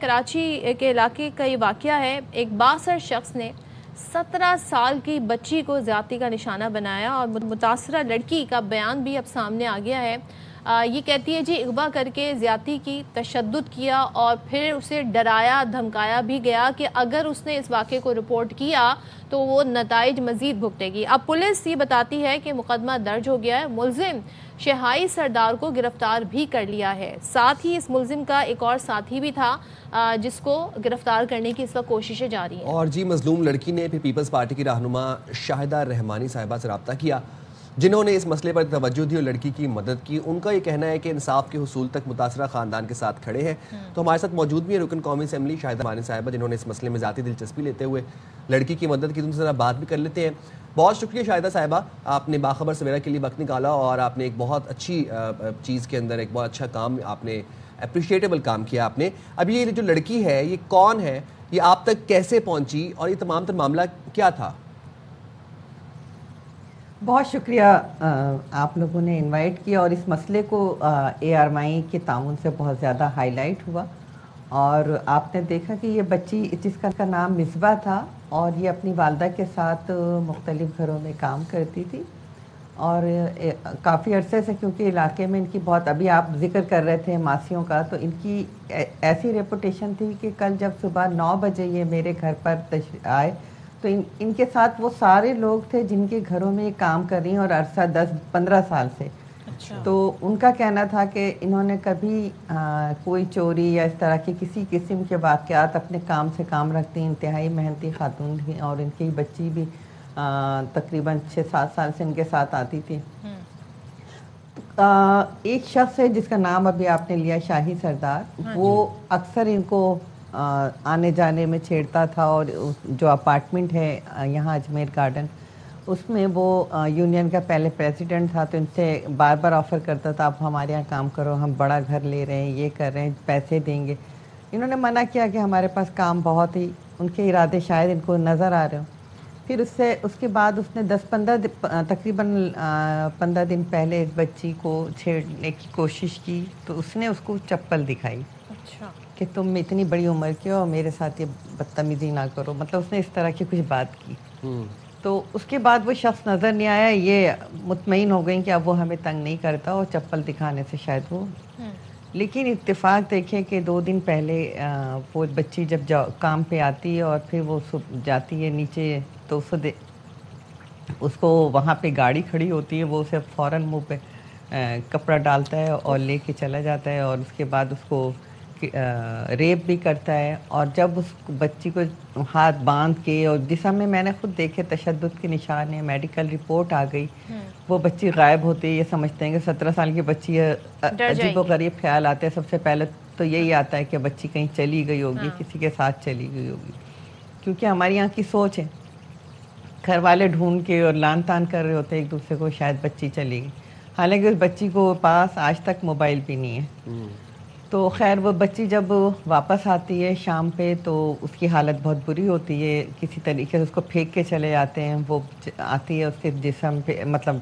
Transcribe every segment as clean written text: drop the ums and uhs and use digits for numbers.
کراچی کے علاقے کا یہ واقعہ ہے. ایک 62 شخص نے 17 سال کی بچی کو زیادتی کا نشانہ بنایا اور متاثرہ لڑکی کا بیان بھی اب سامنے آ گیا ہے. یہ کہتی ہے جی اغوا کر کے زیادتی کی، تشدد کیا اور پھر اسے ڈرایا دھمکایا بھی گیا کہ اگر اس نے اس واقعے کو رپورٹ کیا تو وہ نتائج مزید بھگتے گی. اب پولیس یہ بتاتی ہے کہ مقدمہ درج ہو گیا ہے. ملزم شہائی سردار کو گرفتار بھی کر لیا ہے. ساتھ ہی اس ملزم کا ایک اور ساتھی بھی تھا جس کو گرفتار کرنے کی اس وقت کوششیں جاری ہیں. اور جی مظلوم لڑکی نے پھر پیپلز پارٹی کی رہنما شاہدہ رحمانی صاحبہ سے رابطہ کیا جنہوں نے اس مسئلے پر توجہ دی اور لڑکی کی مدد کی. ان کا یہ کہنا ہے کہ انصاف کے حصول تک متاثرہ خاندان کے ساتھ کھڑے ہیں. تو ہمارے ساتھ موجود بھی ہیں رکن قومی اسمبلی شاہدہ رحمانی صاحبہ جنہوں نے اس مسئلے میں ذاتی دلچسپی لیتے ہوئے لڑکی کی مدد کی. تم سے ذرا بات بھی کر لیتے ہیں. بہت شکریہ شاہدہ صاحبہ، آپ نے باخبر سویرا کے لیے وقت نکالا اور آپ نے ایک بہت اچھی چیز کے اندر ایک بہت اچھا کام آپ نے اپریشیٹیبل کام کیا آپ نے. اب یہ جو لڑکی ہے یہ کون ہے، یہ آپ تک کیسے پہنچی اور یہ تمام تر معاملہ کیا تھا؟ بہت شکریہ آپ لوگوں نے انوائٹ کیا اور اس مسئلے کو اے آر مائی کے تعاون سے بہت زیادہ ہائی لائٹ ہوا. اور آپ نے دیکھا کہ یہ بچی جس کا نام مصباح تھا اور یہ اپنی والدہ کے ساتھ مختلف گھروں میں کام کرتی تھی اور کافی عرصے سے، کیونکہ علاقے میں ان کی بہت، ابھی آپ ذکر کر رہے تھے ماسیوں کا، تو ان کی ایسی ریپوٹیشن تھی کہ کل جب صبح 9 بجے یہ میرے گھر پر آئے تو ان کے ساتھ وہ سارے لوگ تھے جن کے گھروں میں یہ کام کر رہی ہیں اور عرصہ 10-15 سال سے. تو ان کا کہنا تھا کہ انہوں نے کبھی کوئی چوری یا اس طرح کے کسی قسم کے واقعات، اپنے کام سے کام رکھتی، انتہائی محنتی خاتون تھی اور ان کی بچی بھی تقریباً 6-7 سال سے ان کے ساتھ آتی تھی. ایک شخص ہے جس کا نام ابھی آپ نے لیا، شاہی سردار، وہ اکثر ان کو آنے جانے میں چھیڑتا تھا اور جو اپارٹمنٹ ہے یہاں اجمیر گارڈن اس میں وہ یونین کا پہلے پریزیڈنٹ تھا، تو ان سے بار بار آفر کرتا تھا آپ ہمارے یہاں کام کرو، ہم بڑا گھر لے رہے ہیں، یہ کر رہے ہیں، پیسے دیں گے. انہوں نے منع کیا کہ ہمارے پاس کام بہت ہی، ان کے ارادے شاید ان کو نظر آ رہے ہوں. پھر اس کے بعد اس نے 10-15 تقریباً 15 دن پہلے اس بچی کو چھیڑنے کی کوشش کی تو اس نے اس کو چپل دکھائی کہ تم اتنی بڑی عمر کے ہو میرے ساتھ یہ بدتمیزی نہ کرو، مطلب اس نے اس طرح کی کچھ بات کی. تو اس کے بعد وہ شخص نظر نہیں آیا. یہ مطمئن ہو گئی کہ اب وہ ہمیں تنگ نہیں کرتا اور چپل دکھانے سے شاید وہ، لیکن اتفاق دیکھیں کہ 2 دن پہلے وہ بچی جب کام پہ آتی ہے اور پھر وہ جاتی ہے نیچے تو اس کو وہاں پہ گاڑی کھڑی ہوتی ہے، وہ اسے فوراً منہ پہ کپڑا ڈالتا ہے اور لے کے چلا جاتا ہے اور اس کے بعد اس کو ریپ بھی کرتا ہے. اور جب اس بچی کو ہاتھ باندھ کے، اور جسم میں نے خود دیکھے تشدد کے نشان ہے، میڈیکل رپورٹ آ گئی، وہ بچی غائب ہوتی ہے. یہ سمجھتے ہیں کہ 17 سال کی بچی ہے، عجیب و غریب خیال آتے ہیں. سب سے پہلے تو یہی آتا ہے کہ بچی کہیں چلی گئی ہوگی، کسی کے ساتھ چلی گئی ہوگی، کیونکہ ہمارے یہاں کی سوچ ہے گھر والے ڈھونڈ کے اور لان تان کر رہے ہوتے ہیں ایک دوسرے کو شاید بچی چلی گئی، حالانکہ اس بچی کو پاس آج تک موبائل بھی نہیں ہے. تو خیر وہ بچی جب واپس آتی ہے شام پہ تو اس کی حالت بہت بری ہوتی ہے، کسی طریقے سے اس کو پھینک کے چلے جاتے ہیں. وہ آتی ہے اس کے جسم پہ مطلب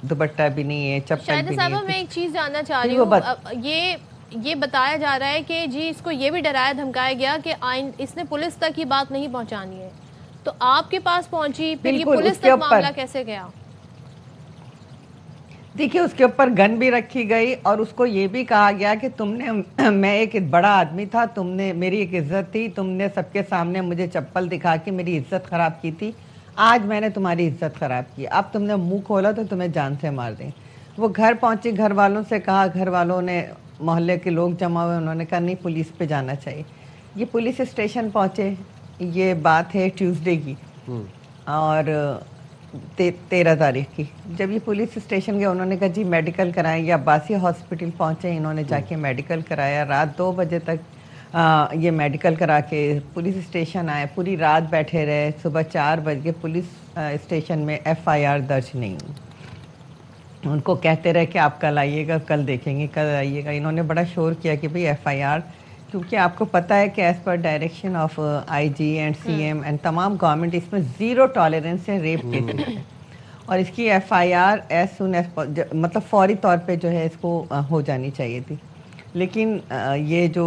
دوپٹہ بھی نہیں ہے، چپل بھی نہیں ہے. شاہدہ صاحبہ میں ایک چیز جاننا چاہ رہی ہوں، یہ بتایا جا رہا ہے کہ جی اس کو یہ بھی ڈرایا دھمکایا گیا کہ اس نے پولیس تک یہ بات نہیں پہنچانی ہے، تو آپ کے پاس پہنچی، پھر یہ پولیس تک معاملہ کیسے گیا؟ دیکھیے اس کے اوپر گن بھی رکھی گئی اور اس کو یہ بھی کہا گیا کہ تم نے، میں ایک بڑا آدمی تھا، تم نے میری ایک عزت تھی، تم نے سب کے سامنے مجھے چپل دکھا کے میری عزت خراب کی تھی، آج میں نے تمہاری عزت خراب کی، اب تم نے منہ کھولا تو تمہیں جان سے مار دیں. وہ گھر پہنچی، گھر والوں سے کہا، گھر والوں نے، محلے کے لوگ جمع ہوئے، انہوں نے کہا نہیں پولیس پہ جانا چاہیے. یہ پولیس اسٹیشن پہنچے، یہ بات ہے ٹیوزڈے کی اور 13 تاریخ کی. جب یہ پولیس اسٹیشن گئے انہوں نے کہا جی میڈیکل کرائیں، یا عباسی ہاسپٹل پہنچے، انہوں نے جا کے میڈیکل کرایا. رات 2 بجے تک یہ میڈیکل کرا کے پولیس اسٹیشن آئے، پوری رات بیٹھے رہے. صبح 4 بجے پولیس اسٹیشن میں FIR درج نہیں. ان کو کہتے رہے کہ آپ کل آئیے گا، کل دیکھیں گے، کل آئیے گا. انہوں نے بڑا شور کیا کہ بھئی FIR، کیونکہ آپ کو پتہ ہے کہ as per direction of IG and CM and تمام گورنمنٹ اس میں 0 ٹالرنس ہے ریپ کیسز ہے، اور اس کی FIR ایز سون ایز مطلب فوری طور پہ جو ہے اس کو ہو جانی چاہیے تھی. لیکن یہ جو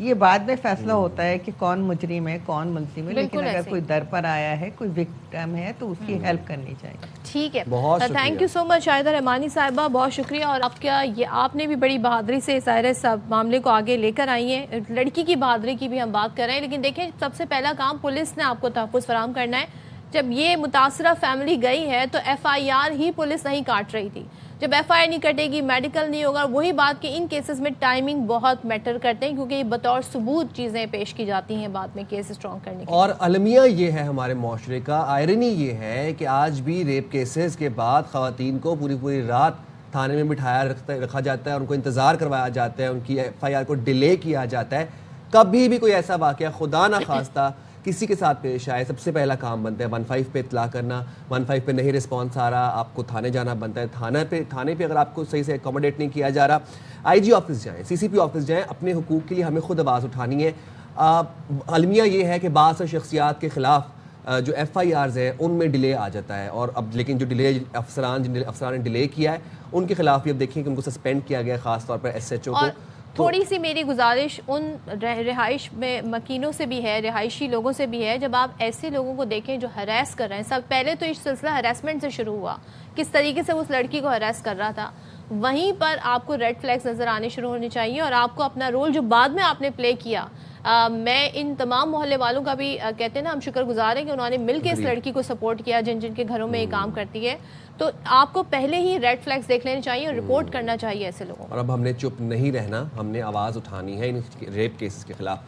یہ بعد میں فیصلہ ہوتا ہے کہ کون مجرم ہے کون ملزم ہے، لیکن اگر کوئی در پر آیا ہے، کوئی وکٹم ہے تو اس کی ہیلپ کرنی چاہیے. ٹھیک ہے، بہت شکریہ. تھینک یو سو مچ شاہدہ رحمانی صاحبہ، بہت شکریہ. اور آپ نے بھی بڑی بہادری سے اس معاملے کو آگے لے کر آئی ہیں. لڑکی کی بہادری کی بھی ہم بات کر رہے ہیں، لیکن دیکھیں سب سے پہلا کام پولیس نے آپ کو تحفظ فراہم کرنا ہے. جب یہ متاثرہ فیملی گئی ہے تو ایف آئی آر ہی پولیس نہیں کاٹ رہی تھی. جب ایف آئی آر نہیں کٹے گی، میڈیکل نہیں ہوگا. وہی بات کہ ان کیسز میں ٹائمنگ بہت میٹر کرتے ہیں، کیونکہ یہ بطور ثبوت چیزیں پیش کی جاتی ہیں بعد میں کیس اسٹرانگ کرنے کے. اور المیہ یہ ہے ہمارے معاشرے کا، آئرنی یہ ہے کہ آج بھی ریپ کیسز کے بعد خواتین کو پوری رات تھانے میں بٹھایا رکھا جاتا ہے، ان کو انتظار کروایا جاتا ہے، ان کی ایف آئی آر کو ڈیلے کیا جاتا ہے. کبھی بھی کوئی ایسا واقعہ خدا نہ خواستہ کسی کے ساتھ پیش آئے، سب سے پہلا کام بنتا ہے 15 پہ اطلاع کرنا. 15 پہ نہیں رسپانس آ رہا، آپ کو تھانے جانا بنتا ہے. تھانے پہ اگر آپ کو صحیح سے اکوموڈیٹ نہیں کیا جا رہا، آئی جی آفس جائیں، سی سی پی آفس جائیں. اپنے حقوق کے لیے ہمیں خود آواز اٹھانی ہے. المیہ یہ ہے کہ بعض شخصیات کے خلاف جو ایف آئی آرز ہیں ان میں ڈیلے آ جاتا ہے. اور اب لیکن جو ڈیلے افسران نے ڈیلے کیا ہے ان کے خلاف بھی اب دیکھیں کہ ان کو سسپینڈ کیا گیا ہے، خاص طور پر ایس ایچ او کو. تھوڑی سی میری گزارش ان رہائش میں مکینوں سے بھی ہے، رہائشی لوگوں سے بھی ہے، جب آپ ایسے لوگوں کو دیکھیں جو ہراس کر رہے ہیں. سب پہلے تو اس سلسلہ ہراسمنٹ سے شروع ہوا، کس طریقے سے اس لڑکی کو ہراس کر رہا تھا. وہیں پر آپ کو ریڈ فلیگز نظر آنے شروع ہونے چاہیے، اور آپ کو اپنا رول جو بعد میں آپ نے پلے کیا. میں ان تمام محلے والوں کا بھی کہتے ہیں نا، ہم شکر گزار ہیں کہ انہوں نے مل کے اس لڑکی کو سپورٹ کیا جن کے گھروں میں یہ کام کرتی ہے. تو آپ کو پہلے ہی ریڈ فلیگز دیکھ لینے چاہیے اور رپورٹ کرنا چاہیے ایسے لوگوں کو. اور اب ہم نے چپ نہیں رہنا، ہم نے آواز اٹھانی ہے ان ریپ کیسز کے خلاف.